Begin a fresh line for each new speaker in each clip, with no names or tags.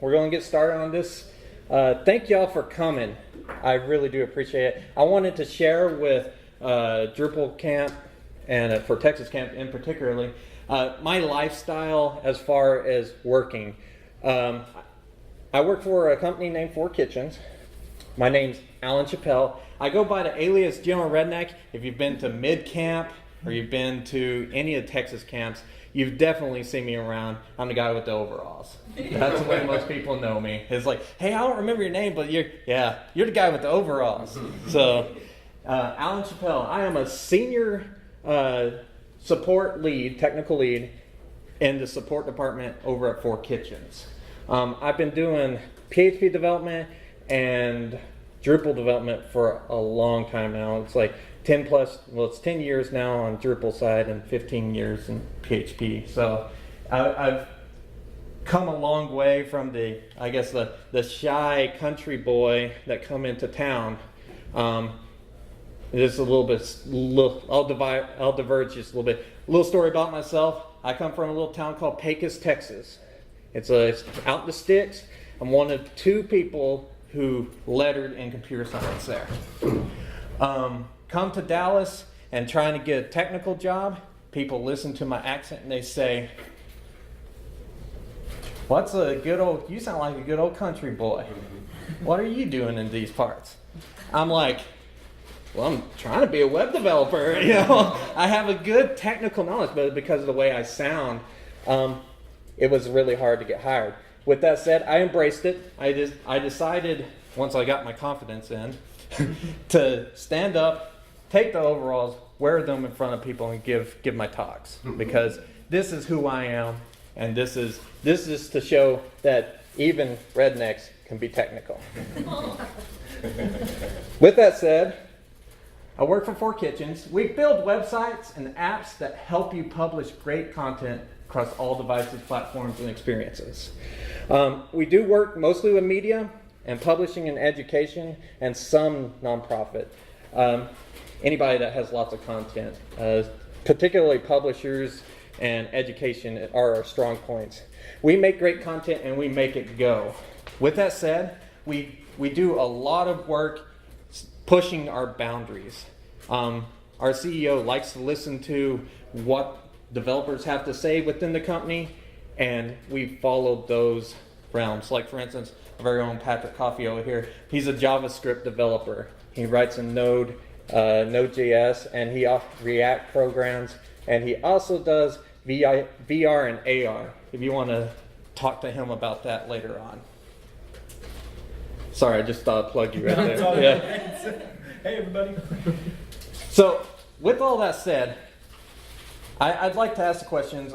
we're going to get started on this. Thank y'all for coming. I really do appreciate it. I wanted to share with Drupal Camp and for Texas Camp in particularly, my lifestyle as far as working. I work for a company named Four Kitchens. My name's Alan Chappelle. I go by the alias General Redneck. If you've been to Mid Camp or you've been to any of the Texas camps, you've definitely seen me around. I'm the guy with the overalls. That's the way most people know me. It's like, hey, I don't remember your name, but you're the guy with the overalls. So, Alan Chappelle. I am a senior support lead, technical lead, in the support department over at Four Kitchens. I've been doing PHP development and Drupal development for a long time now. It's like 10 years now on Drupal side and 15 years in PHP. So I've come a long way from the shy country boy that come into town. Just a little bit, I'll diverge just a little bit. A little story about myself. I come from a little town called Pecos, Texas. It's out in the sticks. I'm one of two people who lettered in computer science there. Come to Dallas and trying to get a technical job, people listen to my accent and they say, you sound like a good old country boy. What are you doing in these parts? I'm like, well, I'm trying to be a web developer. I have a good technical knowledge, but because of the way I sound, it was really hard to get hired. With that said, I embraced it. I decided, once I got my confidence in, to stand up, take the overalls, wear them in front of people, and give my talks. Because this is who I am, and this is to show that even rednecks can be technical. With that said, I work for Four Kitchens. We build websites and apps that help you publish great content across all devices, platforms, and experiences. We do work mostly with media and publishing and education and some nonprofit. Anybody that has lots of content, particularly publishers and education are our strong points. We make great content and we make it go. With that said, we do a lot of work pushing our boundaries. Our CEO likes to listen to what developers have to say within the company, and we follow those realms. Like, for instance, our very own Patrick Coffey over here, he's a JavaScript developer. He writes in Node.js, and he React programs, and he also does VR and AR, if you want to talk to him about that later on. Sorry, I just thought I'd plug you right there. Yeah.
Hey, everybody.
So, with all that said, I'd like to ask the questions.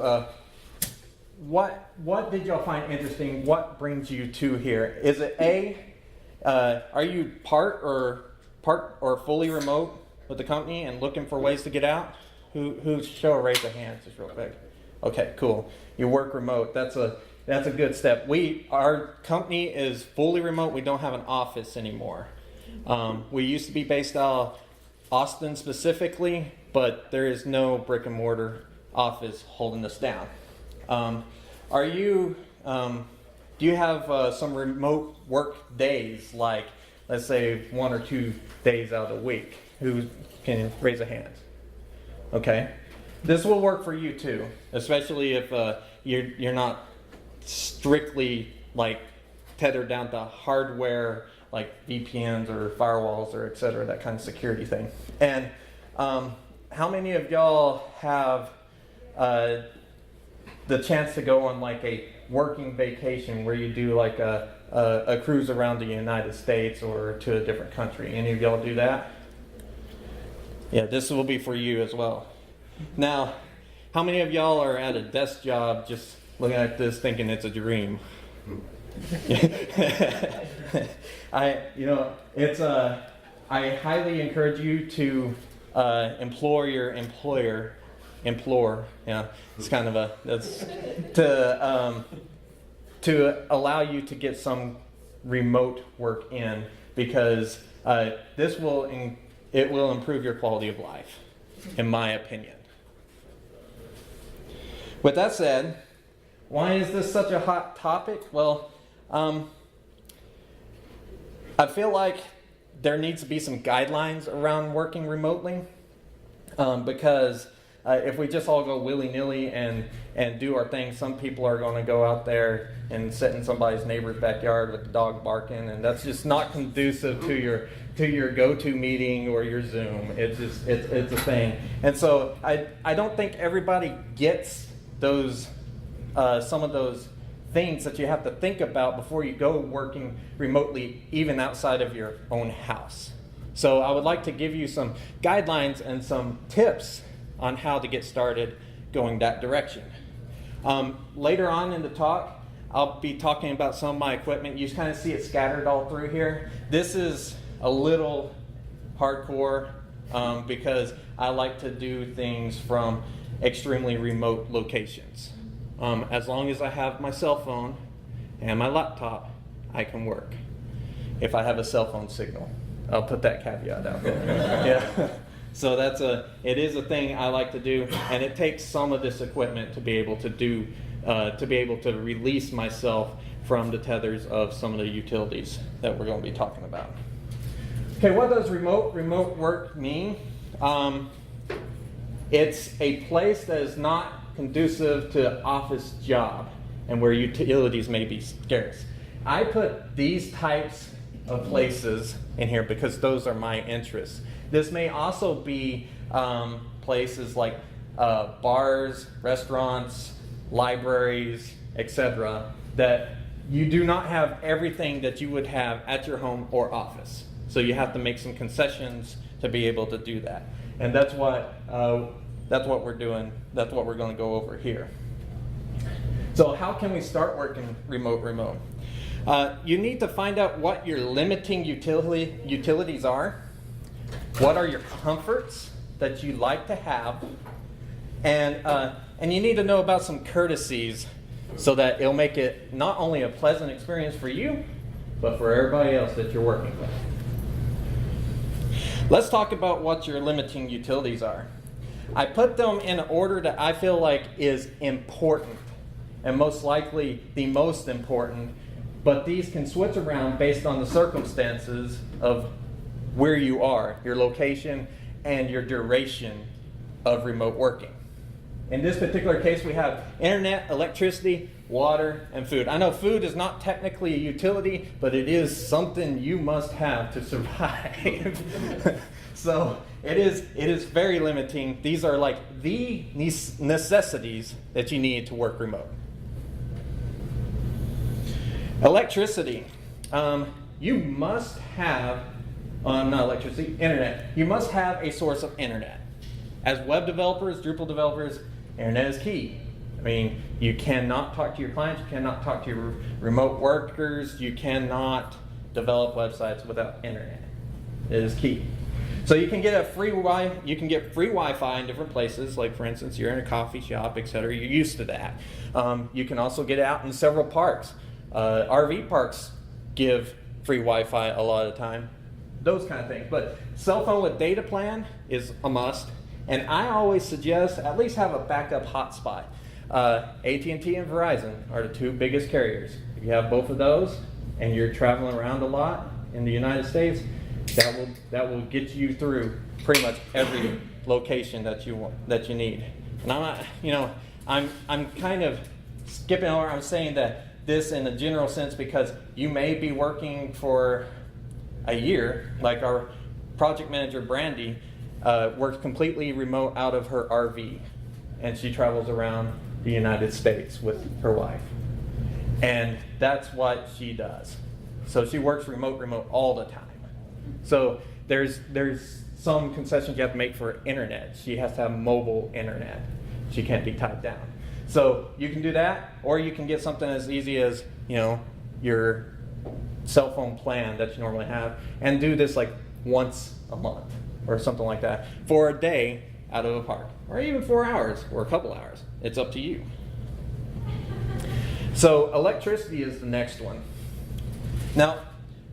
What did y'all find interesting? What brings you to here? Is it are you part or fully remote with the company and looking for ways to get out? Who show a raise of hands just real quick. Okay, cool. You work remote. That's a good step. Our company is fully remote. We don't have an office anymore. We used to be based out of Austin specifically, but there is no brick and mortar office holding us down. Do you have some remote work days, like let's say 1 or 2 days out of the week? Who can raise a hand? Okay, this will work for you too, especially if you're not strictly like tethered down to hardware like VPNs or firewalls or et cetera, that kind of security thing. And how many of y'all have the chance to go on like a working vacation where you do like a cruise around the United States or to a different country? Any of y'all do that? Yeah, this will be for you as well. Now, how many of y'all are at a desk job just looking at this thinking it's a dream? I highly encourage you to implore your employer. It's kind of to allow you to get some remote work in, because it will improve your quality of life, in my opinion. With that said, why is this such a hot topic? Well, I feel like there needs to be some guidelines around working remotely, because if we just all go willy-nilly and do our thing, some people are going to go out there and sit in somebody's neighbor's backyard with the dog barking, and that's just not conducive to your go-to meeting or your Zoom. It's a thing. And so I don't think everybody gets those some of those things that you have to think about before you go working remotely, even outside of your own house. So I would like to give you some guidelines and some tips on how to get started going that direction. Later on in the talk, I'll be talking about some of my equipment. You kind of see it scattered all through here. This is a little hardcore because I like to do things from extremely remote locations. As long as I have my cell phone and my laptop, I can work. If I have a cell phone signal, I'll put that caveat out there. Yeah. So it is a thing I like to do, and it takes some of this equipment to be able to do, to be able to release myself from the tethers of some of the utilities that we're going to be talking about. Okay, what does remote work mean? It's a place that is not conducive to office job and where utilities may be scarce. I put these types of places in here because those are my interests. This may also be places like bars, restaurants, libraries, etc., that you do not have everything that you would have at your home or office. So you have to make some concessions to be able to do that. And that's what we're doing. That's what we're going to go over here. So how can we start working remote? You need to find out what your limiting utilities are. What are your comforts that you like to have? And you need to know about some courtesies so that it'll make it not only a pleasant experience for you, but for everybody else that you're working with. Let's talk about what your limiting utilities are. I put them in an order that I feel like is important, and most likely the most important, but these can switch around based on the circumstances of where you are, your location, and your duration of remote working. In this particular case, we have internet, electricity, water, and food. I know food is not technically a utility, but it is something you must have to survive. So it is very limiting. These are like the necessities that you need to work remote. Electricity. You must have, not electricity, internet. You must have a source of internet. As web developers, Drupal developers, internet is key. I mean, you cannot talk to your clients, you cannot talk to your remote workers, you cannot develop websites without internet. It is key. So you can get free Wi-Fi in different places, like for instance, you're in a coffee shop, etc. You're used to that. You can also get out in several parks. RV parks give free Wi-Fi a lot of the time. Those kind of things. But cell phone with data plan is a must. And I always suggest at least have a backup hotspot. AT&T and Verizon are the two biggest carriers. If you have both of those and you're traveling around a lot in the United States, that will get you through pretty much every location that you need. And I'm kind of skipping over. I'm saying that this in a general sense because you may be working for a year, like our project manager Brandy works completely remote out of her RV, and she travels around the United States with her wife, and that's what she does. So she works remote all the time. So there's some concessions you have to make for internet. She has to have mobile internet. She can't be tied down. So you can do that, or you can get something as easy as your cell phone plan that you normally have, and do this like once a month or something like that for a day out of a park, or even 4 hours or a couple hours. It's up to you. So electricity is the next one. Now,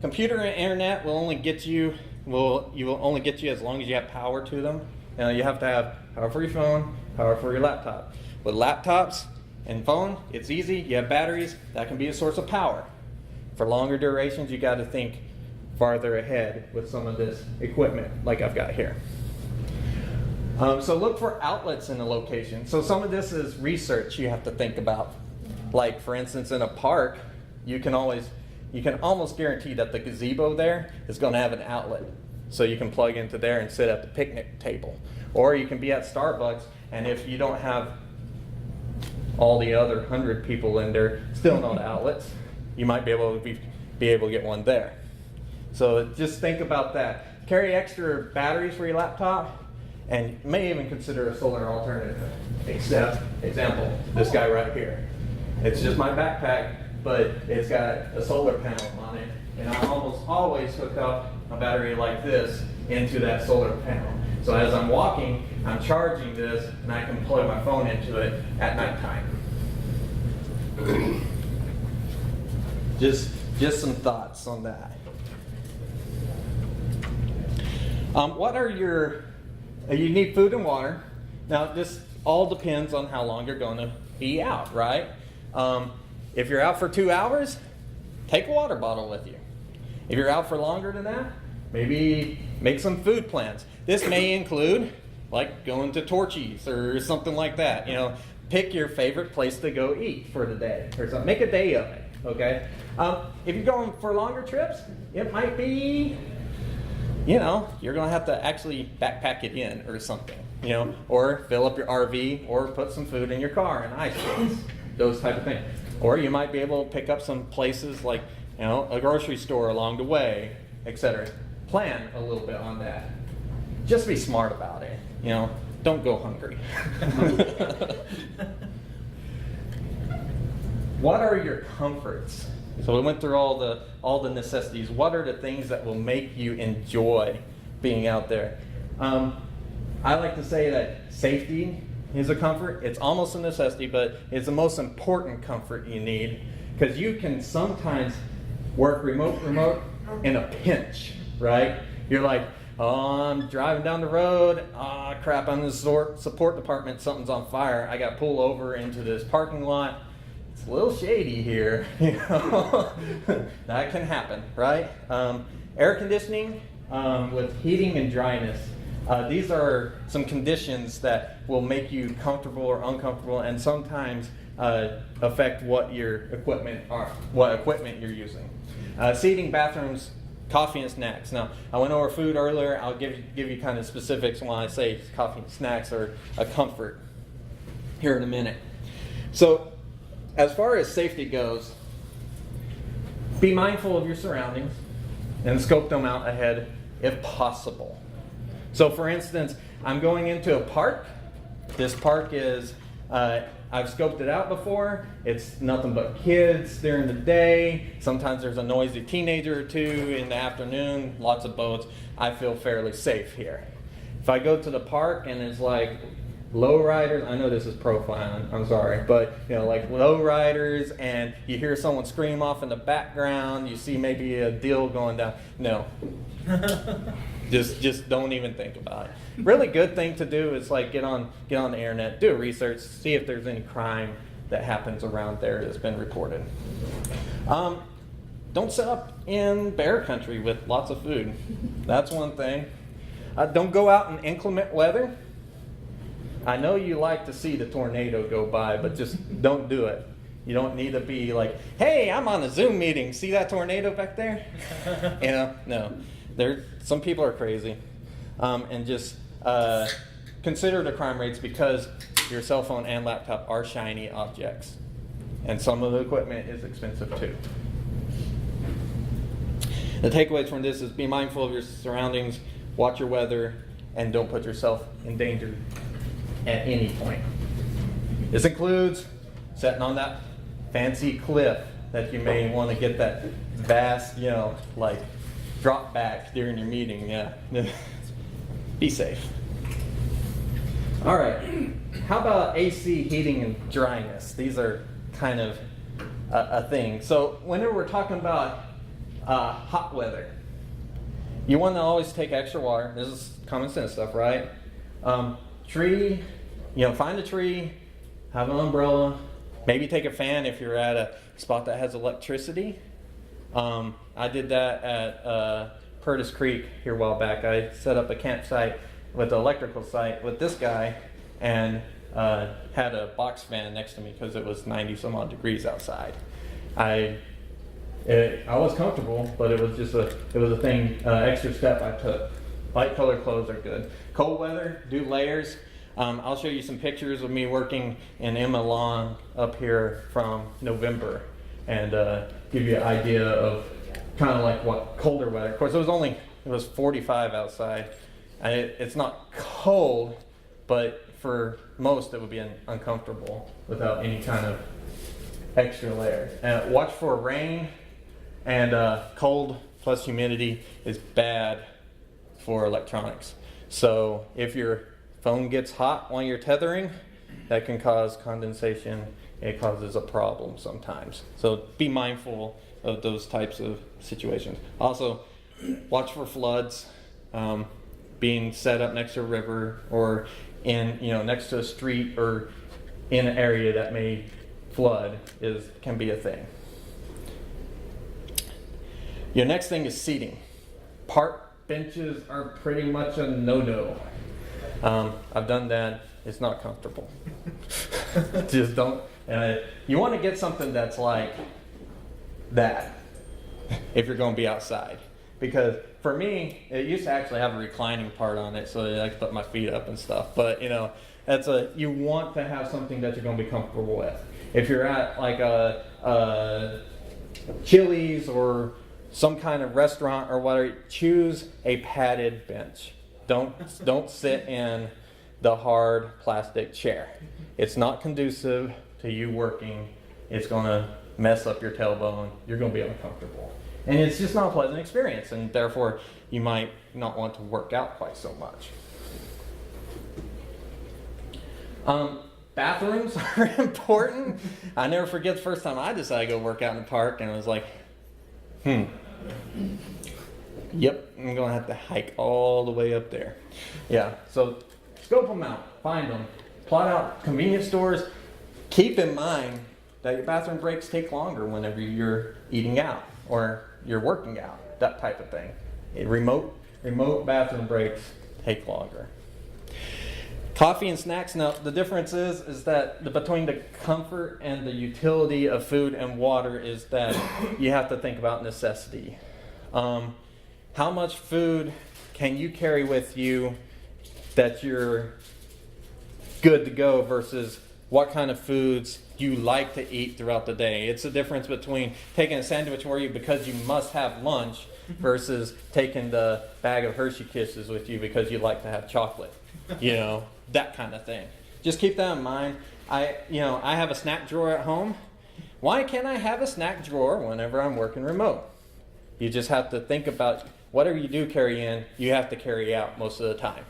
computer and internet will only get you as long as you have power to them. Now you have to have power for your phone, power for your laptop. With laptops and phone, it's easy. You have batteries. That can be a source of power. For longer durations, you got to think farther ahead with some of this equipment like I've got here. So look for outlets in the location. So some of this is research you have to think about. Like for instance, in a park, you can almost guarantee that the gazebo there is going to have an outlet. So you can plug into there and sit at the picnic table. Or you can be at Starbucks, and if you don't have all the other 100 people in there still not outlets, you might be able to get one there. So just think about that. Carry extra batteries for your laptop, and you may even consider a solar alternative. Example, this guy right here. It's just my backpack, but it's got a solar panel on it, and I almost always hook up a battery like this into that solar panel. So as I'm walking, I'm charging this, and I can plug my phone into it at nighttime. Just some thoughts on that. What are your, you need food and water. Now this all depends on how long you're going to be out, right? If you're out for 2 hours, take a water bottle with you. If you're out for longer than that, maybe make some food plans. This may include like going to Courtesies or something like that. You know, pick your favorite place to go eat for the day or something. Make a day of it, okay? If you're going for longer trips, it might be, you know, you're going to have to actually backpack it in or something, you know, or fill up your RV or put some food in your car and ice cream, those type of things. Or you might be able to pick up some places like, you know, a grocery store along the way, etc. Plan a little bit on that. Just be smart about it, you know. Don't go hungry. What are your comforts? So we went through all the necessities. What are the things that will make you enjoy being out there? I like to say that safety is a comfort. It's almost a necessity, but it's the most important comfort you need, because you can sometimes work remote in a pinch, right? You're like, oh, I'm driving down the road. Oh, crap, I'm in the support department. Something's on fire. I got to pull over into this parking lot. It's a little shady here. You know? That can happen, right? Air conditioning with heating and dryness. These are some conditions that will make you comfortable or uncomfortable, and sometimes affect what your equipment are, what equipment you're using. Seating, bathrooms, coffee and snacks. Now, I went over food earlier. I'll give you kind of specifics when I say coffee and snacks are a comfort here in a minute. So, as far as safety goes, be mindful of your surroundings and scope them out ahead if possible. So, for instance, I'm going into a park. This park is, I've scoped it out before. It's nothing but kids during the day. Sometimes there's a noisy teenager or two in the afternoon, lots of boats. I feel fairly safe here. If I go to the park and it's like lowriders, I know this is profiling, I'm sorry, but you know, like lowriders, and you hear someone scream off in the background, you see maybe a deal going down. No. Just don't even think about it. Really good thing to do is like get on the internet, do research, see if there's any crime that happens around there that's been reported. Don't set up in bear country with lots of food. That's one thing. Don't go out in inclement weather. I know you like to see the tornado go by, but just don't do it. You don't need to be like, hey, I'm on a Zoom meeting. See that tornado back there? You know, no. Some people are crazy. And just consider the crime rates, because your cell phone and laptop are shiny objects. And some of the equipment is expensive too. The takeaways from this is be mindful of your surroundings, watch your weather, and don't put yourself in danger at any point. This includes sitting on that fancy cliff that you may want to get that vast, you know, like drop back during your meeting. Yeah. Be safe. All right. How about AC, heating, and dryness? These are kind of a thing. So whenever we're talking about hot weather, you want to always take extra water. This is common sense stuff, right? Tree, you know, find a tree, have an umbrella, maybe take a fan if you're at a spot that has electricity. I did that at Curtis Creek here a while back. I set up a campsite with the electrical site with this guy, and had a box fan next to me because it was 90 some odd degrees outside. I was comfortable, but it was a thing, extra step I took. Light color clothes are good. Cold weather, do layers. I'll show you some pictures of me working in Emma lawn up here from November, and give you an idea of kind of like what colder weather. Of course, it was 45 outside. It's not cold, but for most it would be uncomfortable without any kind of extra layers. Watch for rain, and cold plus humidity is bad for electronics. So if your phone gets hot while you're tethering, that can cause condensation. It causes a problem sometimes. So be mindful of those types of situations. Also, watch for floods. Being set up next to a river or next to a street or in an area that may flood can be a thing. Your next thing is seating. Park benches are pretty much a no-no. I've done that. It's not comfortable. Just don't. You want to get something that's like that if you're going to be outside. Because for me, it used to actually have a reclining part on it, so I could put my feet up and stuff. But you want to have something that you're going to be comfortable with. If you're at like a Chili's or some kind of restaurant or whatever, choose a padded bench. Don't sit in the hard plastic chair. It's not conducive to you working. It's going to mess up your tailbone. You're going to be uncomfortable. And it's just not a pleasant experience, and therefore you might not want to work out quite so much. Bathrooms are important. I never forget the first time I decided to go work out in the park, and I was like, yep, I'm going to have to hike all the way up there. Yeah, so scope them out, find them, plot out convenience stores. Keep in mind that your bathroom breaks take longer whenever you're eating out or you're working out, that type of thing. Remote bathroom breaks take longer. Coffee and snacks. Now, the difference is that between the comfort and the utility of food and water is that you have to think about necessity. How much food can you carry with you that you're good to go versus what kind of foods you like to eat throughout the day? It's the difference between taking a sandwich with you because you must have lunch versus taking the bag of Hershey Kisses with you because you like to have chocolate. That kind of thing. Just keep that in mind. I have a snack drawer at home. Why can't I have a snack drawer whenever I'm working remote? You just have to think about whatever you do carry in, you have to carry out most of the time.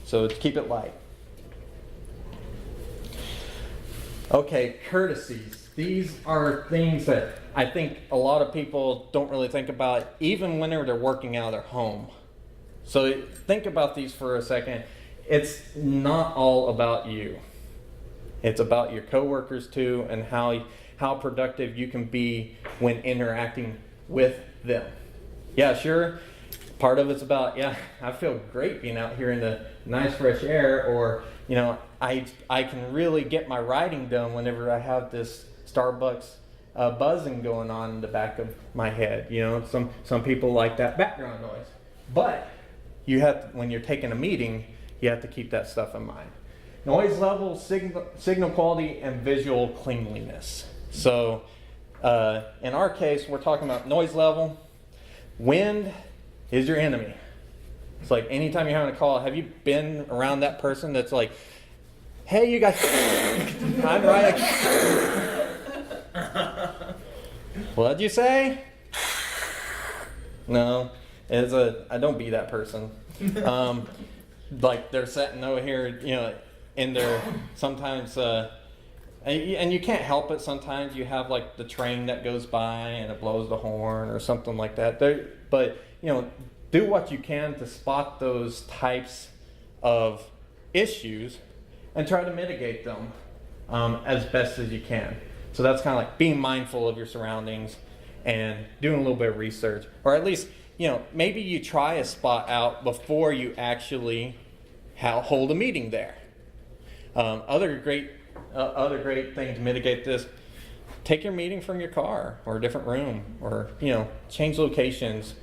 So keep it light. Okay, courtesies. These are things that I think a lot of people don't really think about, even whenever they're working out at home. So think about these for a second. It's not all about you. It's about your coworkers too, and how productive you can be when interacting with them. Yeah, sure. Part of it's about, I feel great being out here in the nice fresh air, or I can really get my writing done whenever I have this Starbucks buzzing going on in the back of my head. Some people like that background noise. But when you're taking a meeting, you have to keep that stuff in mind. Noise level, signal quality, and visual cleanliness. So in our case, we're talking about noise level. Wind is your enemy. It's like anytime you're having a call, have you been around that person that's like, hey, you guys, I'm right. What'd you say? No, I don't be that person. Like they're sitting over here, in their sometimes, and you can't help it. Sometimes you have like the train that goes by and it blows the horn or something like that. But do what you can to spot those types of issues and try to mitigate them as best as you can. So that's kind of like being mindful of your surroundings and doing a little bit of research, or at least, maybe you try a spot out before you actually hold a meeting there. Other great thing to mitigate this: take your meeting from your car or a different room, or change locations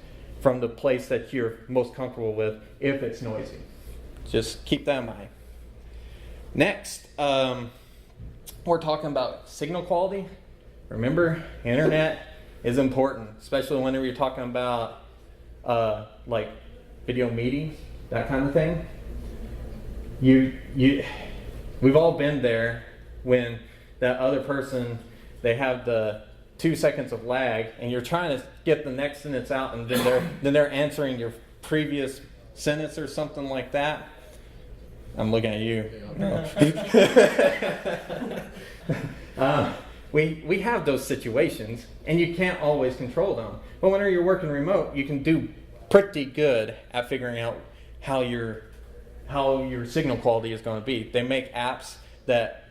from the place that you're most comfortable with if it's noisy. Just keep that in mind. Next, we're talking about signal quality. Remember, internet is important, especially whenever you're talking about like video meetings, that kind of thing. We've all been there when that other person, they have the 2 seconds of lag, and you're trying to get the next sentence out, and then they're answering your previous sentence or something like that. I'm looking at you. No. We have those situations, and you can't always control them. But whenever you're working remote, you can do pretty good at figuring out how your signal quality is going to be. They make apps that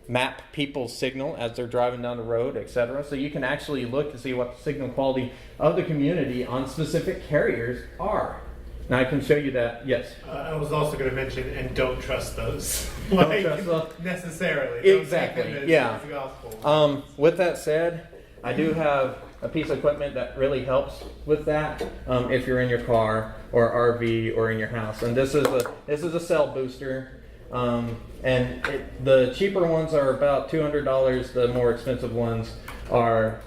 map people's signal as they're driving down the road, etc. So you can actually look to see what the signal quality of the community on specific carriers are. Now I can show you that. Yes.
I was also going to mention, and don't trust those.
Don't trust those
necessarily.
Exactly. Yeah. With that said, I do have a piece of equipment that really helps with that. If you're in your car or RV or in your house, and this is a cell booster. The cheaper ones are about $200. The more expensive ones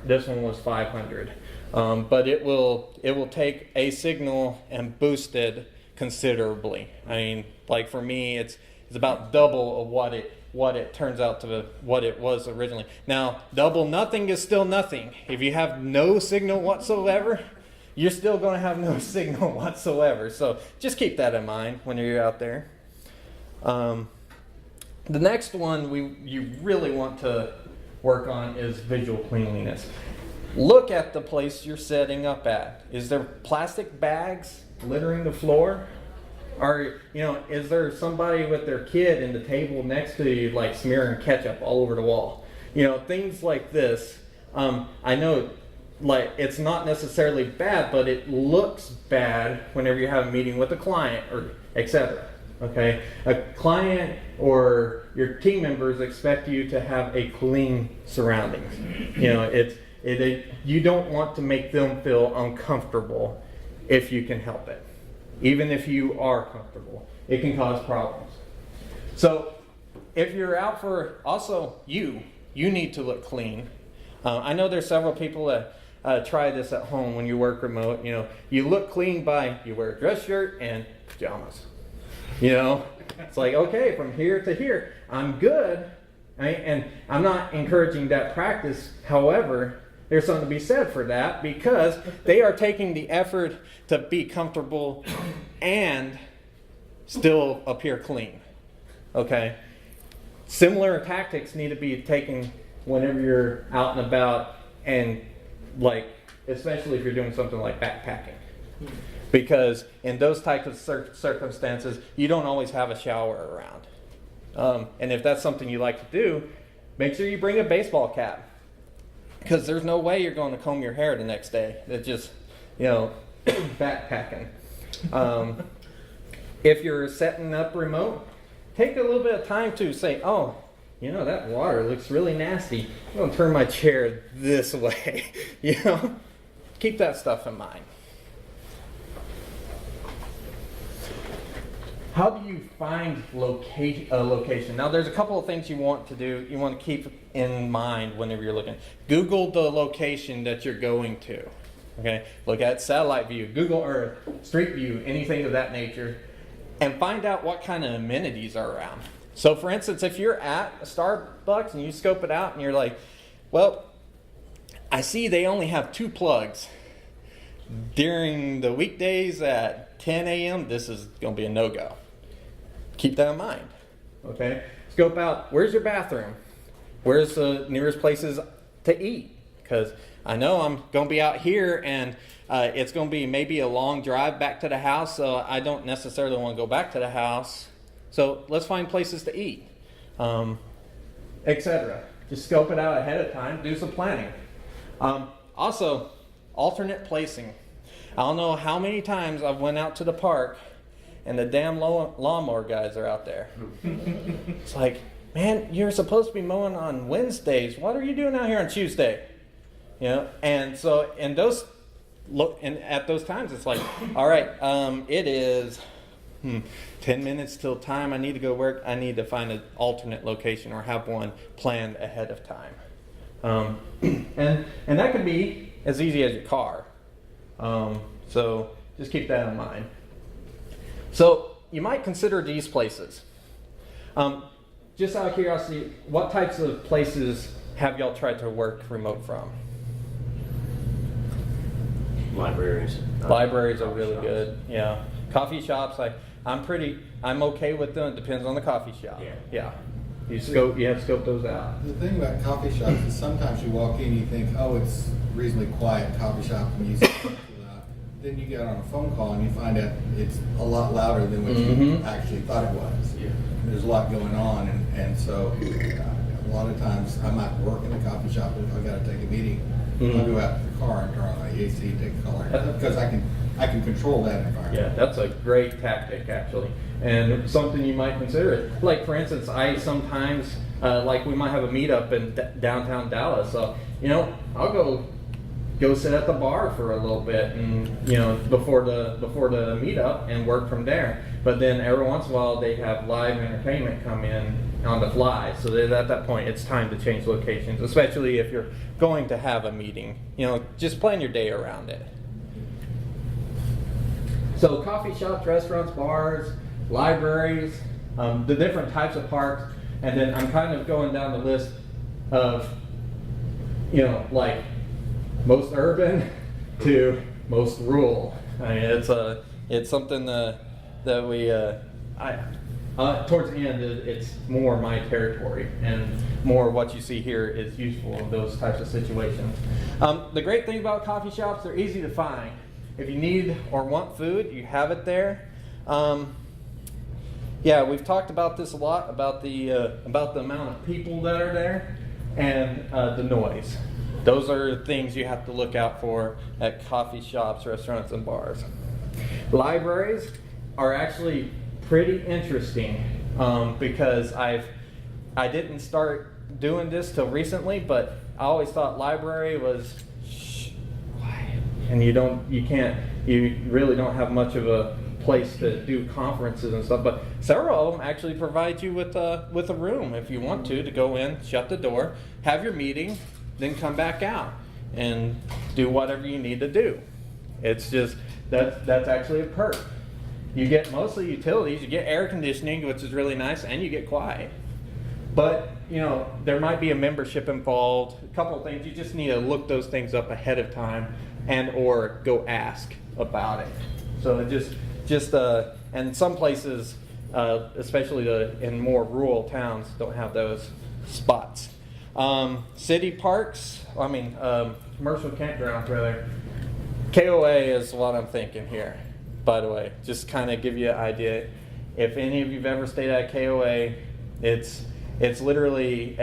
this one was $500. But it will take a signal and boost it considerably. I mean, like for me, it's about double of what it turns out to what it was originally. Now, double nothing is still nothing. If you have no signal whatsoever, you're still going to have no signal whatsoever. So just keep that in mind when you're out there. The next one you really want to work on is visual cleanliness. Look at the place you're setting up at. Is there plastic bags littering the floor? Or, is there somebody with their kid in the table next to you, like smearing ketchup all over the wall? Things like this. I know, like, it's not necessarily bad, but it looks bad whenever you have a meeting with a client or etc. Okay, a client or your team members expect you to have a clean surroundings. You don't want to make them feel uncomfortable if you can help it. Even if you are comfortable, it can cause problems. So if you're out for, also you need to look clean. I know there's several people that try this at home when you work remote. You look clean by, you wear a dress shirt and pajamas. It's like, okay, from here to here, I'm good. Right? And I'm not encouraging that practice. However, there's something to be said for that, because they are taking the effort to be comfortable and still appear clean. Okay? Similar tactics need to be taken whenever you're out and about, and especially if you're doing something like backpacking. Because in those types of circumstances, you don't always have a shower around. And if that's something you like to do, make sure you bring a baseball cap. Because there's no way you're going to comb your hair the next day. It's just, backpacking. If you're setting up remote, take a little bit of time to say, oh, that water looks really nasty. I'm going to turn my chair this way. Keep that stuff in mind. How do you find a location? Now, there's a couple of things you want to do. You want to keep in mind whenever you're looking. Google the location that you're going to. Okay, look at satellite view, Google Earth, Street View, anything of that nature, and find out what kind of amenities are around. So, for instance, if you're at a Starbucks and you scope it out and you're like, well, I see they only have 2 plugs. During the weekdays at 10 a.m., this is going to be a no-go. Keep that in mind, okay? Scope out, where's your bathroom? Where's the nearest places to eat? Because I know I'm going to be out here, and it's going to be maybe a long drive back to the house, so I don't necessarily want to go back to the house. So let's find places to eat, etc. Just scope it out ahead of time. Do some planning. also, alternate placing. I don't know how many times I've went out to the park and the damn lawnmower guys are out there. It's like, man, you're supposed to be mowing on Wednesdays. What are you doing out here on Tuesday? You know, and so at those times, it's like, all right, it is 10 minutes till time. I need to go work. I need to find an alternate location or have one planned ahead of time. And that could be as easy as your car. So just keep that in mind. So you might consider these places. Just out of curiosity, what types of places have y'all tried to work remote from?
Libraries.
Libraries are really good. Yeah. Coffee shops, I'm okay with them. It depends on the coffee shop. Yeah. You have to scope those out.
The thing about coffee shops is sometimes you walk in, you think, oh, it's reasonably quiet coffee shop, and you then you get on a phone call and you find out it's a lot louder than what you actually thought it was.
Yeah.
There's a lot going on, and so a lot of times I might work in a coffee shop, but if I got to take a meeting, I'll go out to the car and turn on the AC, take a call, because I can control that environment.
Yeah, that's a great tactic, actually, and something you might consider. Like, for instance, I sometimes, like, we might have a meetup in downtown Dallas, so, I'll go sit at the bar for a little bit, and, before the meetup, and work from there. But then every once in a while, they have live entertainment come in on the fly, so that at that point, it's time to change locations, especially if you're going to have a meeting. Just plan your day around it. So coffee shops, restaurants, bars, libraries, the different types of parks, and then I'm kind of going down the list of, like most urban to most rural. I mean, it's something that we towards the end it's more my territory, and more what you see here is useful in those types of situations. The great thing about coffee shops, they're easy to find. If you need or want food, you have it there. We've talked about this a lot, about the amount of people that are there, and the noise. Those are things you have to look out for at coffee shops, restaurants, and bars. Libraries are actually pretty interesting, because I didn't start doing this till recently, but I always thought library was quiet, and you really don't have much of a place to do conferences and stuff. But several of them actually provide you with a room if you want to go in, shut the door, have your meeting, then come back out and do whatever you need to do. It's just that's actually a perk. You get mostly utilities, you get air conditioning, which is really nice, and you get quiet. But there might be a membership involved, a couple of things. You just need to look those things up ahead of time, and or go ask about it. So and some places, especially in more rural towns, don't have those spots. City parks, commercial campgrounds rather. KOA is what I'm thinking here, by the way. Just kind of give you an idea. If any of you've ever stayed at KOA, it's literally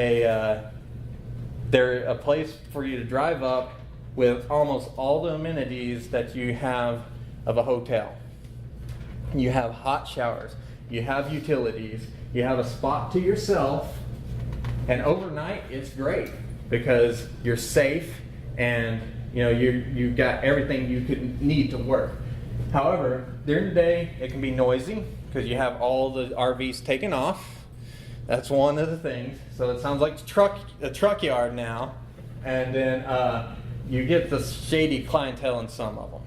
they're a place for you to drive up with almost all the amenities that you have of a hotel. You have hot showers, you have utilities, you have a spot to yourself, and overnight it's great because you're safe and you've got everything you could need to work. However, during the day it can be noisy because you have all the RVs taken off. That's one of the things. So it sounds like a truck yard now, and then you get the shady clientele in some of them.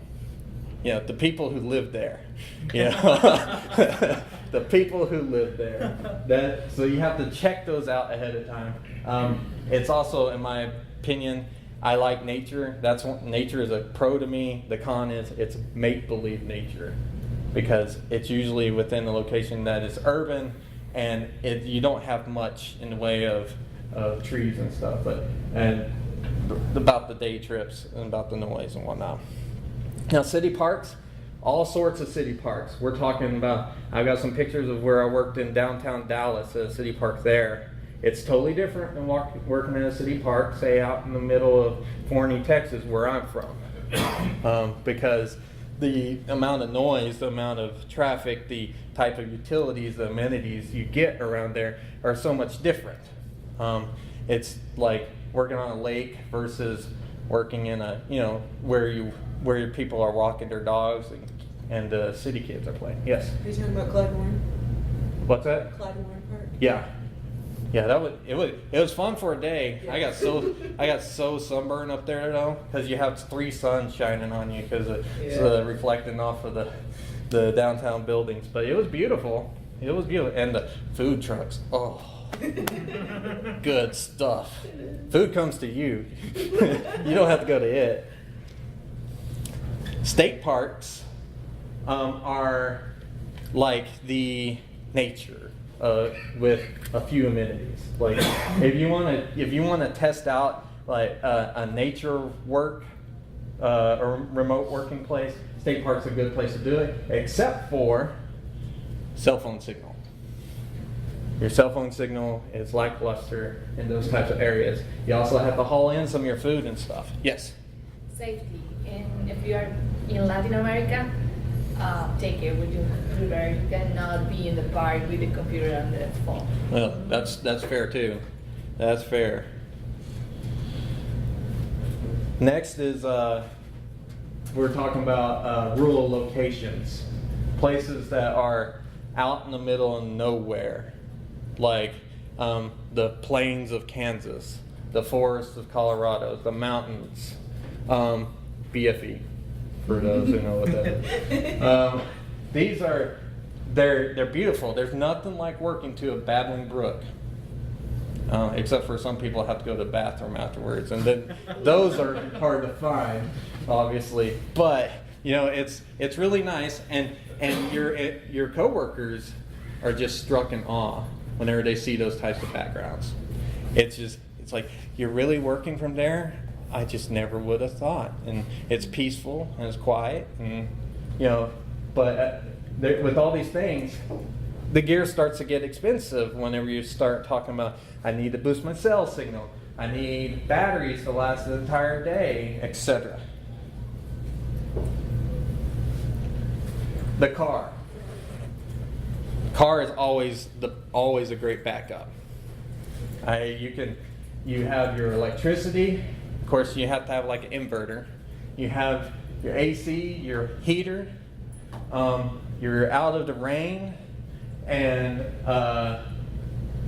The people who live there. The people who live there. So you have to check those out ahead of time. It's also, in my opinion, I like nature. Nature is a pro to me. The con is it's make-believe nature, because it's usually within a location that is urban, and you don't have much in the way of trees and stuff. And about the day trips and about the noise and whatnot. Now, city parks, all sorts of city parks. We're talking about, I've got some pictures of where I worked in downtown Dallas at a city park there. It's totally different than working in a city park, say out in the middle of Forney, Texas, where I'm from. Because the amount of noise, the amount of traffic, the type of utilities, the amenities you get around there are so much different. It's like working on a lake versus working in a, where your people are walking their dogs and city kids are playing. Yes.
Are you talking about Clyde Warren?
What's that?
Clyde Warren Park?
Yeah. Yeah, it was fun for a day. I got so sunburned up there though, because you have 3 suns shining on you because it's reflecting off of the downtown buildings. But it was beautiful. It was beautiful, and the food trucks. Oh, good stuff. Food comes to you. You don't have to go to it. State parks are like the nature. With a few amenities. Like if you want to test out like a nature work or remote working place, state park's a good place to do it, except for cell phone signal. Your cell phone signal is lackluster in those types of areas. You also have to haul in some of your food and stuff. Yes.
Safety. And if you are in Latin America, take it with your computer. You cannot be in the park with the computer on the phone.
Well, that's fair too. That's fair. Next is we're talking about rural locations, places that are out in the middle of nowhere, like the plains of Kansas, the forests of Colorado, the mountains, BFE. For those who know what that is. They're beautiful. There's nothing like working to a babbling brook. Except for some people have to go to the bathroom afterwards, and then those are hard to find, obviously. But it's really nice, and your coworkers are just struck in awe whenever they see those types of backgrounds. It's like, you're really working from there? I just never would have thought. And it's peaceful and it's quiet, and but with all these things, the gear starts to get expensive whenever you start talking about, I need to boost my cell signal, I need batteries to last the entire day, etc. The car is always a great backup. You have your electricity. Of course, you have to have like an inverter. You have your AC, your heater. You're out of the rain, and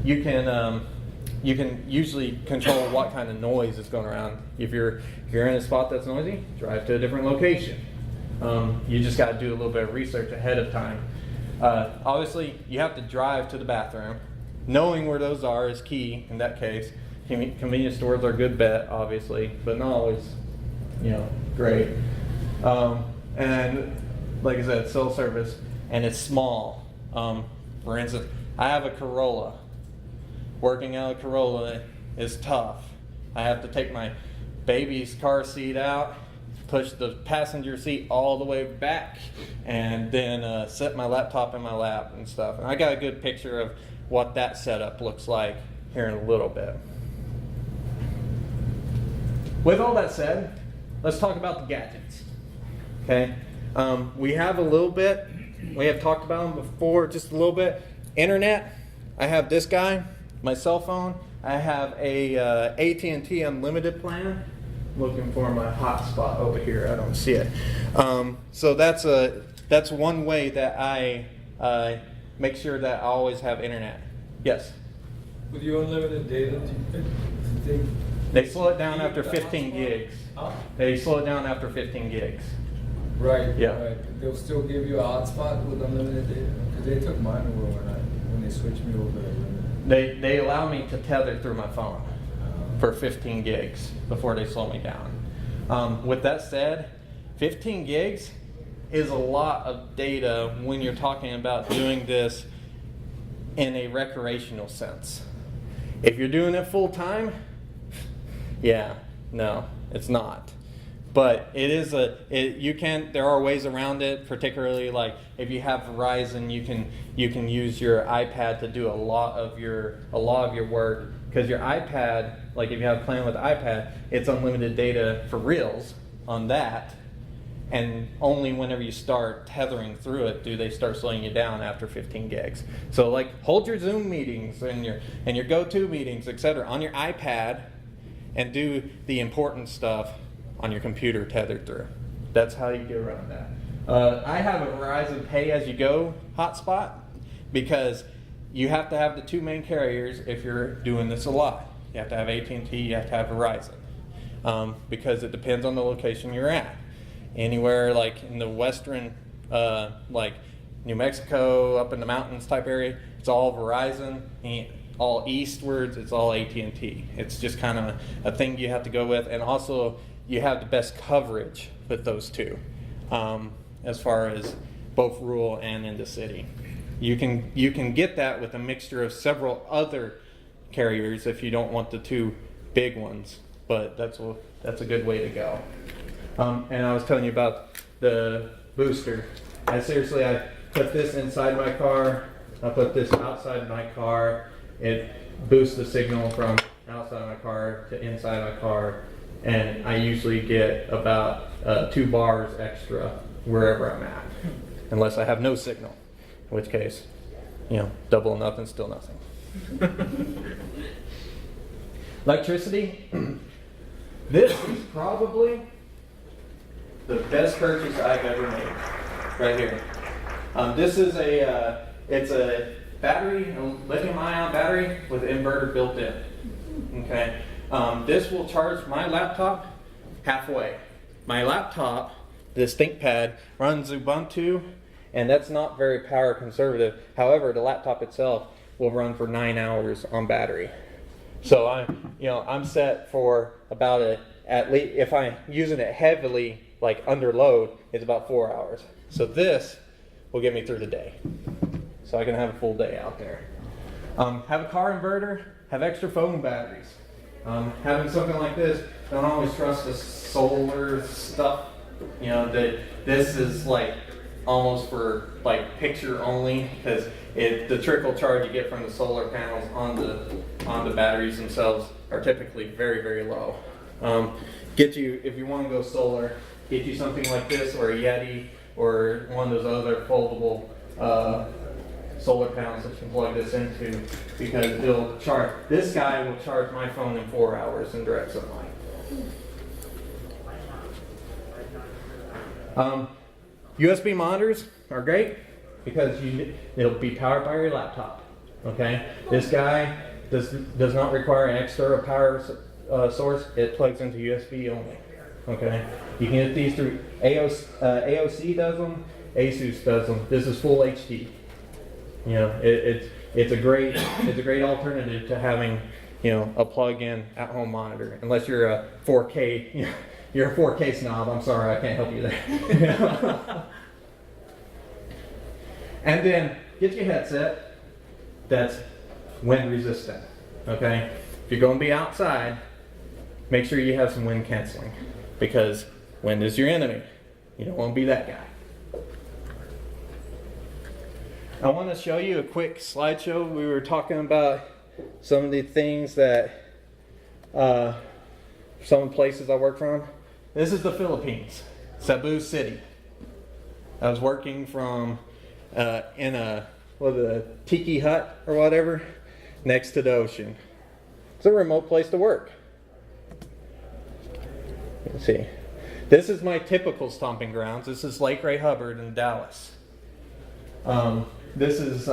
you can usually control what kind of noise is going around. If you're in a spot that's noisy, drive to a different location. You just got to do a little bit of research ahead of time. Obviously, you have to drive to the bathroom. Knowing where those are is key in that case. Convenience stores are a good bet, obviously, but not always, great. And like I said, cell service, and it's small. For instance, I have a Corolla. Working out a Corolla is tough. I have to take my baby's car seat out, push the passenger seat all the way back, and then set my laptop in my lap and stuff. And I got a good picture of what that setup looks like here in a little bit. With all that said, let's talk about the gadgets. Okay, we have a little bit. We have talked about them before, just a little bit. Internet. I have this guy, my cell phone. I have a AT&T Unlimited plan. Looking for my hotspot over here. I don't see it. So that's one way that I make sure that I always have internet. Yes.
With your unlimited data, do you think
They slow it down after 15 gigs.
Huh?
They slow it down after 15 gigs.
Right.
Yeah.
Right. They'll still give you a hotspot with unlimited data, because they took mine away when they switched me over to unlimited.
They allow me to tether through my phone for 15 gigs before they slow me down. With that said, 15 gigs is a lot of data when you're talking about doing this in a recreational sense. If you're doing it full time, yeah, no, it's not. But it is there are ways around it, particularly like if you have Verizon, you can use your iPad to do a lot of your work, because your iPad, like if you have a plan with the iPad, it's unlimited data for Reels on that, and only whenever you start tethering through it do they start slowing you down after 15 gigs. So like hold your Zoom meetings and your go-to meetings, etc. on your iPad, and do the important stuff on your computer tethered through. That's how you get around that. I have a Verizon pay-as-you-go hotspot, because you have to have the two main carriers if you're doing this a lot. You have to have AT&T, you have to have Verizon, because it depends on the location you're at. Anywhere like in the western, like New Mexico, up in the mountains type area, it's all Verizon. And all eastwards, it's all AT&T. It's just kind of a thing you have to go with, and also you have the best coverage with those two, as far as both rural and in the city. You can get that with a mixture of several other carriers if you don't want the two big ones, but that's a good way to go. And I was telling you about the booster. I put this inside my car. I put this outside my car. It boosts the signal from outside my car to inside my car, and I usually get about 2 bars extra wherever I'm at, unless I have no signal, in which case, double or nothing, still nothing. Electricity. This is probably the best purchase I've ever made, right here. This is it's a battery, a lithium-ion battery with an inverter built in. Okay, this will charge my laptop halfway. My laptop, this ThinkPad, runs Ubuntu, and that's not very power conservative. However, the laptop itself will run for 9 hours on battery. So I'm set for about at least, if I'm using it heavily, like under load, it's about 4 hours. So this will get me through the day. So I can have a full day out there. Have a car inverter, have extra phone batteries. Having something like this, don't always trust the solar stuff. This is like almost for like picture only, because the trickle charge you get from the solar panels on the batteries themselves are typically very, very low. If you want to go solar, get you something like this, or a Yeti, or one of those other foldable solar panels that you can plug this into, because it'll charge. This guy will charge my phone in 4 hours in direct sunlight. USB monitors are great because it'll be powered by your laptop. Okay, this guy does not require an external power source. It plugs into USB only. Okay, you can get these through AOC does them, Asus does them. This is full HD. It's a great alternative to having a plug-in at-home monitor, unless you're a 4K. You're a 4K snob. I'm sorry, I can't help you there. And then get your headset that's wind resistant. Okay, if you're going to be outside, make sure you have some wind canceling, because wind is your enemy. You don't want to be that guy. I want to show you a quick slideshow. We were talking about some of the things that some places I work from. This is the Philippines, Cebu City. I was working from in a tiki hut or whatever next to the ocean. It's a remote place to work. Let's see. This is my typical stomping grounds. This is Lake Ray Hubbard in Dallas. This is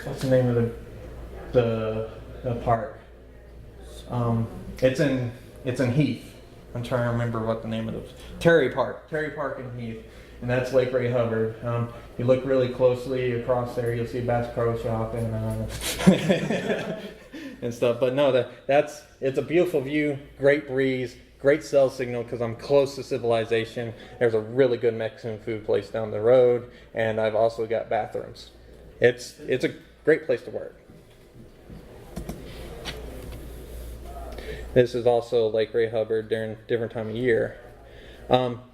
what's the name of the park? It's in Heath. I'm trying to remember what the name of it is. Terry Park in Heath, and that's Lake Ray Hubbard. You look really closely across there, you'll see Bass Pro Shop and and stuff. But no, it's a beautiful view, great breeze, great cell signal because I'm close to civilization. There's a really good Mexican food place down the road, and I've also got bathrooms. It's a great place to work. This is also Lake Ray Hubbard during different time of year.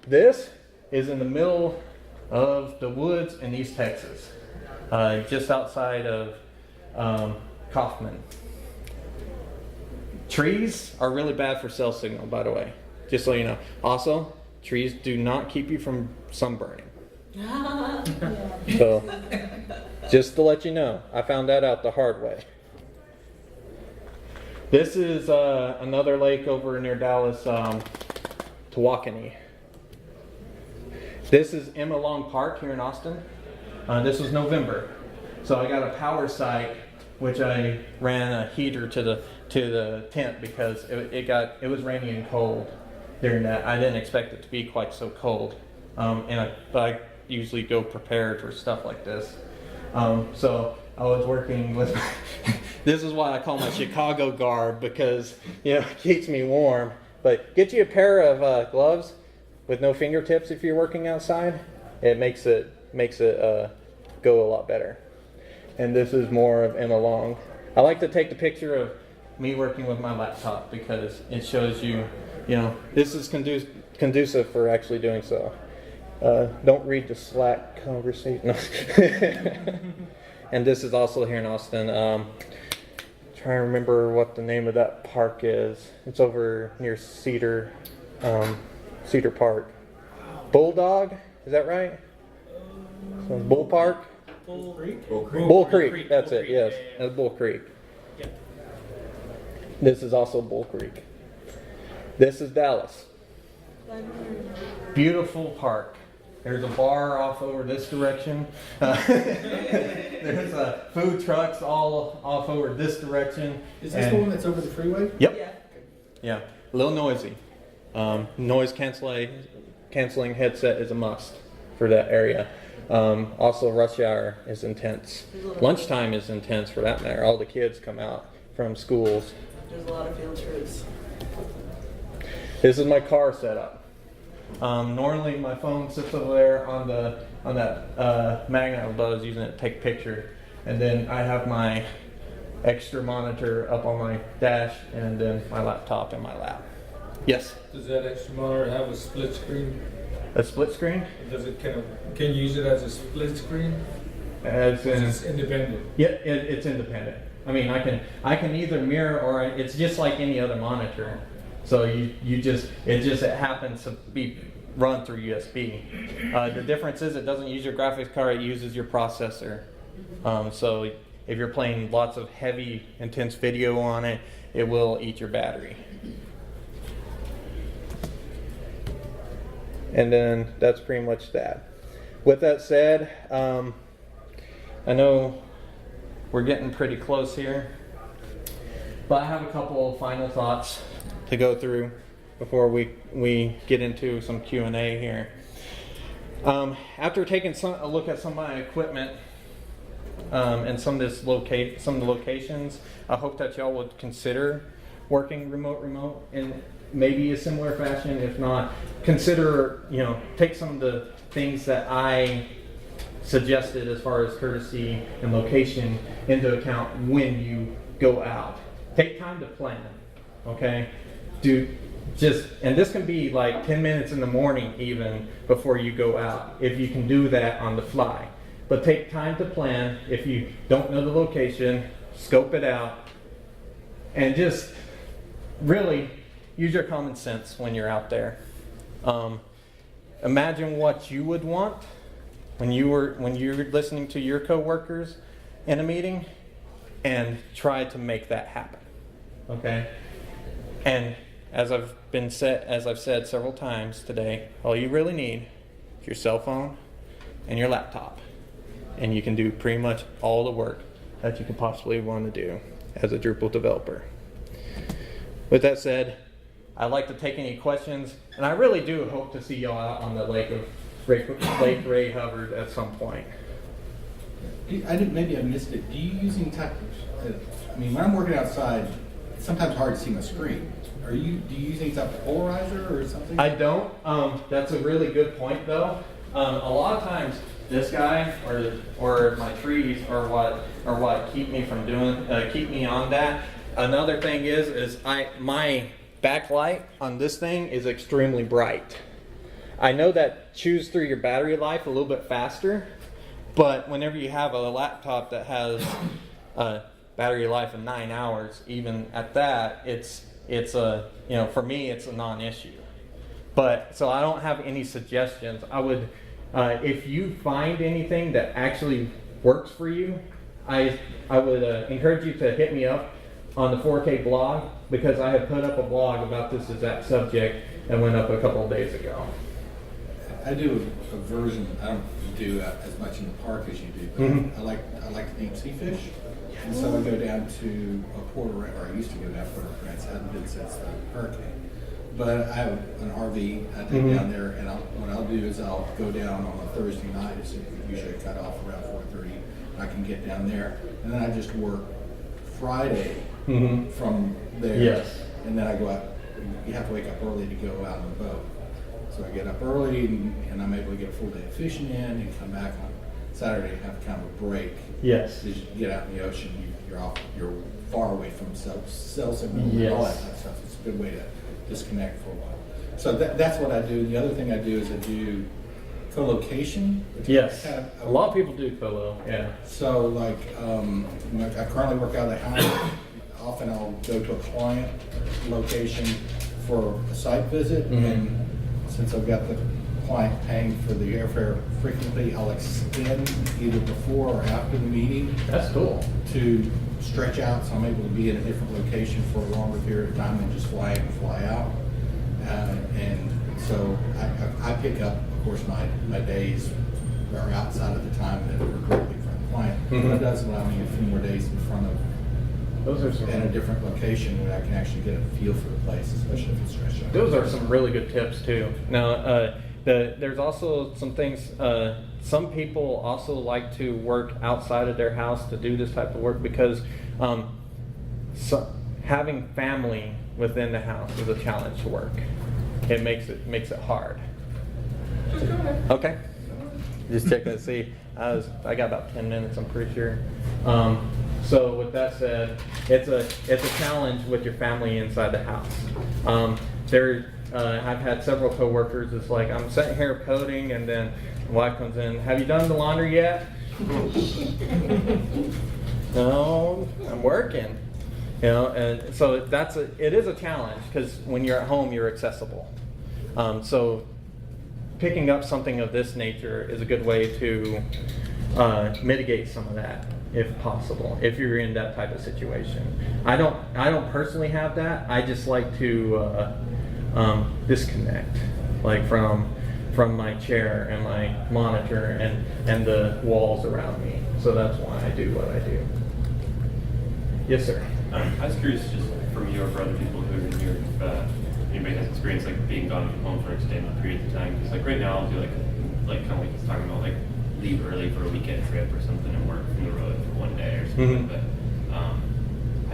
This is in the middle of the woods in East Texas, just outside of Kaufman. Trees are really bad for cell signal, by the way, just so you know. Also, trees do not keep you from sunburning. So, just to let you know, I found that out the hard way. This is another lake over near Dallas, Tawakoni. This is Emma Long Park here in Austin. This was November, so I got a power site, which I ran a heater to the tent because it was rainy and cold during that. I didn't expect it to be quite so cold, and I usually go prepared for stuff like this. So I was working with. This is why I call my Chicago garb, because it keeps me warm. But get you a pair of gloves with no fingertips if you're working outside. It makes it go a lot better. And this is more of Emma Long. I like to take the picture of me working with my laptop because it shows you, this is conducive for actually doing so. Don't read the Slack conversation. And this is also here in Austin. Trying to remember what the name of that park is. It's over near Cedar Park. Bulldog, is that right? So Bull Park?
Bull Creek?
Bull Creek, that's it, yes. That's Bull Creek.
Yeah.
This is also Bull Creek. This is Dallas. Beautiful park. There's a bar off over this direction. There's food trucks all off over this direction.
Is this the one that's over the freeway?
Yep. Yeah. A little noisy. Noise canceling headset is a must for that area. Also, rush hour is intense. Lunchtime is intense for that matter. All the kids come out from schools.
There's a lot of field trips.
This is my car setup. Normally my phone sits over there on that magnet, but I was using it to take a picture. And then I have my extra monitor up on my dash, and then my laptop in my lap. Yes?
Does that extra monitor have a split screen?
A split screen?
Does it can you use it as a split screen? It's independent.
Yeah, it's independent. I mean, I can either mirror or it's just like any other monitor. So it happens to be run through USB. The difference is it doesn't use your graphics card; it uses your processor. So if you're playing lots of heavy, intense video on it, it will eat your battery. And then that's pretty much that. With that said, I know we're getting pretty close here, but I have a couple of final thoughts to go through before we get into some Q&A here. After taking a look at some of my equipment and some of the locations, I hope that y'all would consider working remote in maybe a similar fashion. If not, consider take some of the things that I suggested as far as courtesy and location into account when you go out. Take time to plan, okay? And this can be like 10 minutes in the morning even before you go out, if you can do that on the fly. But take time to plan. If you don't know the location, scope it out, and just really use your common sense when you're out there. Imagine what you would want when you're listening to your coworkers in a meeting, and try to make that happen. Okay? And as I've said several times today, all you really need is your cell phone and your laptop, and you can do pretty much all the work that you could possibly want to do as a Drupal developer. With that said, I'd like to take any questions, and I really do hope to see y'all out on the Lake Ray Hubbard at some point.
Maybe I missed it. Do you use any type of, when I'm working outside, it's sometimes hard to see my screen. Do you use any type of polarizer or something?
I don't. That's a really good point, though. A lot of times, this guy or my trees are what keep me from keep me on that. Another thing is my backlight on this thing is extremely bright. I know that chews through your battery life a little bit faster, but whenever you have a laptop that has a battery life of 9 hours, even at that, it's a, you know, for me it's a non-issue. But so I don't have any suggestions. I would, if you find anything that actually works for you, I would encourage you to hit me up on the 4K blog, because I have put up a blog about this exact subject that went up a couple of days ago.
I do a version. I don't do as much in the park as you do, but
Mhm.
I like to eat sea fish, and so I go down to Port Aransas, or I used to go down to Port Aransas. I haven't been since the hurricane. But I have an RV. I take
Mhm.
down there, and what I'll do is I'll go down on a Thursday night. It's usually cut off around 4:30. I can get down there, and then I just work Friday
Mhm.
from there.
Yes.
And then I go out. You have to wake up early to go out on the boat. So I get up early, and I'm able to get a full day of fishing in, and come back on Saturday and have kind of a break.
Yes.
As you get out in the ocean, you're far away from cell signals and all
Yes.
that kind of stuff. It's a good way to disconnect for a while. So that's what I do. The other thing I do is I do co-location. which
Yes.
kind
A lot of people do colo. Yeah.
So like, I currently work out of the house. Often I'll go to a client location for a site visit,
Mhm.
and since I've got the client paying for the airfare frequently, I'll extend either before or after the meeting
That's cool.
to stretch out, so I'm able to be in a different location for a longer period of time than just fly in and fly out. And so I pick up, of course, my days are outside of the time that are directly from the client. But
Mhm.
it does allow me a few more days in front of,
Those are some.
in a different location where I can actually get a feel for the place, especially if it's stretched out.
Those are some really good tips too. Now, there's also some things. Some people also like to work outside of their house to do this type of work because having family within the house is a challenge to work. It makes it hard.
Just go ahead.
Okay. Just checking to see. I got about 10 minutes, I'm pretty sure. So with that said, it's a challenge with your family inside the house. I've had several coworkers. It's like I'm sitting here coding, and then my wife comes in. Have you done the laundry yet? No, I'm working. You know, and so it is a challenge because when you're at home, you're accessible. So picking up something of this nature is a good way to mitigate some of that, if possible, if you're in that type of situation. I don't personally have that. I just like to disconnect, like from my chair and my monitor and the walls around me. So that's why I do what I do. Yes, sir.
I was curious, just from you or for other people who are in here, if anybody has experience like being gone from home for extended periods of time. Because like right now, I'll do like kind of like he's talking about, like leave early for a weekend trip or something and work from the road for one day or something.
Mhm.
But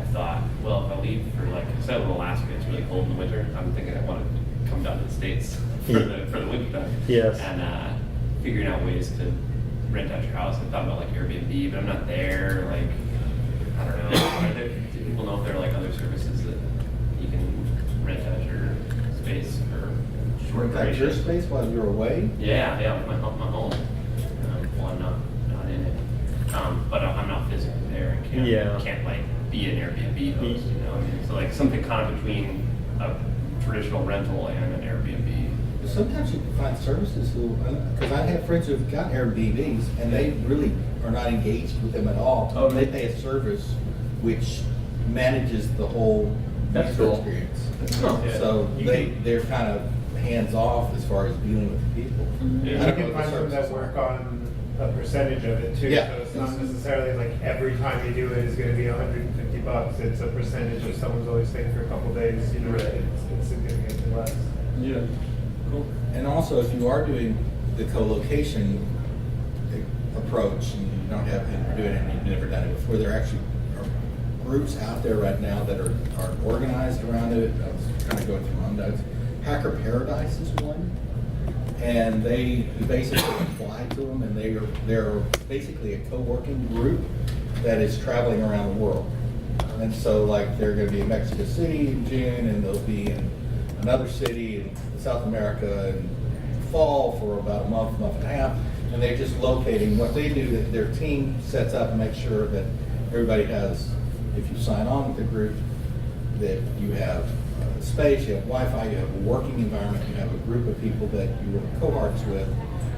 I thought, well, if I leave for like, instead of Alaska, it's really cold in the winter. I'm thinking I want to come down to the States for the winter time.
Yes.
And figuring out ways to rent out your house. I thought about like Airbnb, but I'm not there. Like, I don't know. Do people know if there are like other services that you can rent out your space for short
Rent out your
duration?
space while you're away?
Yeah, like my home. Well, I'm not in it, but I'm not physically there and can't like be an Airbnb host. You know, what I mean, so like something kind of between a traditional rental and an Airbnb.
Sometimes you can find services who, because I have friends who've got Airbnbs and they really are not engaged with them at all.
Oh,
They pay a service which manages the whole
That's
user
cool.
experience.
Oh,
yeah.
So
You
they're kind of hands off as far as dealing with the people.
Yeah.
I
You
don't know
can
what the
find them that
services
work
are.
on a percentage of it too.
Yeah.
So it's not necessarily like every time you do it is going to be $150. It's a percentage if someone's only staying for a couple days. You know,
Right.
it's significantly less.
Yeah. Cool.
And also, if you are doing the co-location approach and you don't have been doing it and you've never done it before, there actually are groups out there right now that are organized around it. I was kind of going through my notes. Hacker Paradise is one, and they basically apply to them, and they're basically a co-working group that is traveling around the world. And so like they're gonna be in Mexico City in June, and they'll be in another city in South America in fall for about a month and a half. And they're just locating what they do, that their team sets up and makes sure that everybody has, if you sign on with the group, that you have space, you have Wi-Fi, you have a working environment, you have a group of people that you work cohorts with.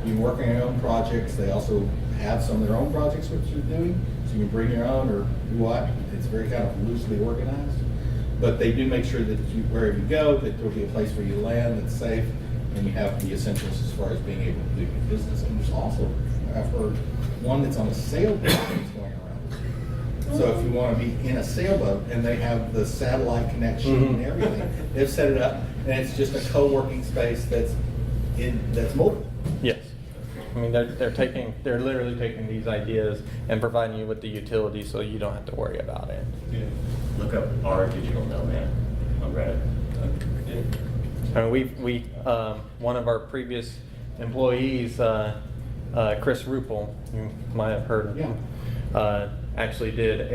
You work on your own projects. They also have some of their own projects which you're doing, so you can bring your own or do what. It's very kind of loosely organized. But they do make sure that you, wherever you go, that there'll be a place for you to land that's safe, and you have the essentials as far as being able to do your business. And there's also, I've heard, one that's on a sailboat that's going around. So if you want to be in a sailboat, and they have the satellite connection and everything, they've set it up, and it's just a co-working space that's mobile.
Yes. I mean, they're literally taking these ideas and providing you with the utilities so you don't have to worry about it.
Yeah.
Look up our digital nomad on Reddit.
I mean, we one of our previous employees, Chris Ruppel, you might have heard of him, actually did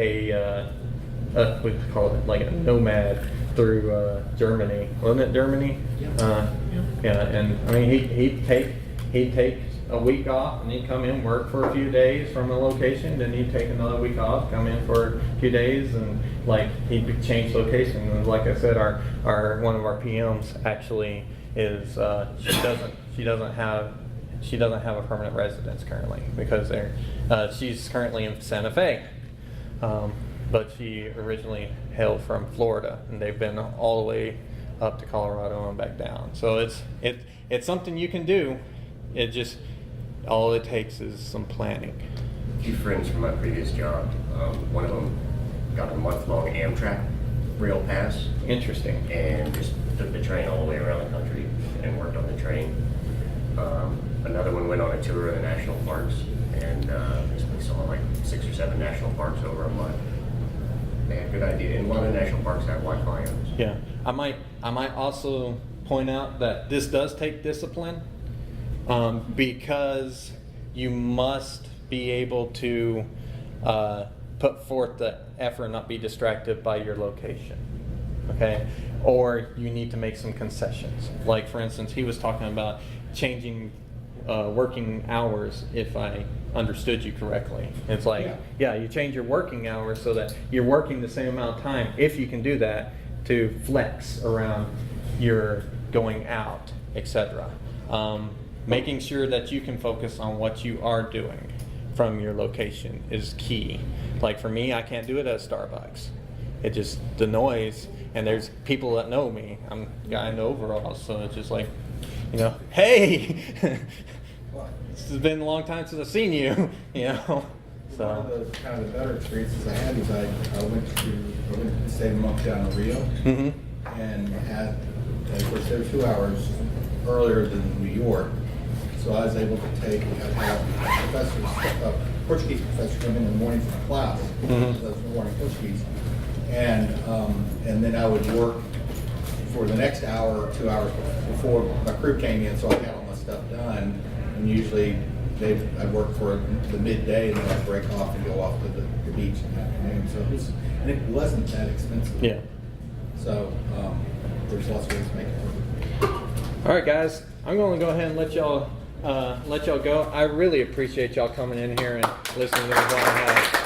we call it like a nomad through Germany. Wasn't it Germany? Yeah, and I mean, he'd take a week off and he'd come in, work for a few days from a location, then he'd take another week off, come in for a few days, and like he'd change location. And like I said, our one of our PMs actually is she doesn't have a permanent residence currently because she's currently in Santa Fe, but she originally hailed from Florida, and they've been all the way up to Colorado and back down. So it's something you can do. It just, all it takes is some planning.
A few friends from my previous job, one of them got a month-long Amtrak rail pass.
Interesting.
And just took the train all the way around the country and worked on the train. Another one went on a tour of the national parks and basically saw like 6 or 7 national parks over a month. They had good idea, and a lot of the national parks have Wi-Fi on them.
Yeah, I might also point out that this does take discipline, because you must be able to put forth the effort and not be distracted by your location. Okay, or you need to make some concessions. Like for instance, he was talking about changing working hours, if I understood you correctly. It's like, you change your working hours so that you're working the same amount of time, if you can do that, to flex around your going out, etc. Making sure that you can focus on what you are doing from your location is key. Like for me, I can't do it at Starbucks. It just, the noise, and there's people that know me. I'm a guy in overalls, so it's just like, hey, this has been a long time since I've seen you, So.
One of the kind of the better experiences I had is I went to stay a month down in Rio, and of course they were 2 hours earlier than New York, so I was able to have a Portuguese professor come in the morning for class, because I was learning Portuguese, and then I would work for the next hour or 2 hours before my crew came in, so I got all my stuff done. And usually I'd work for the midday, and then I'd break off and go off to the beach in the afternoon. So it wasn't that expensive.
Yeah.
So there's lots of ways to make it work.
All right, guys, I'm going to go ahead and let y'all go. I really appreciate y'all coming in here and listening to what I have.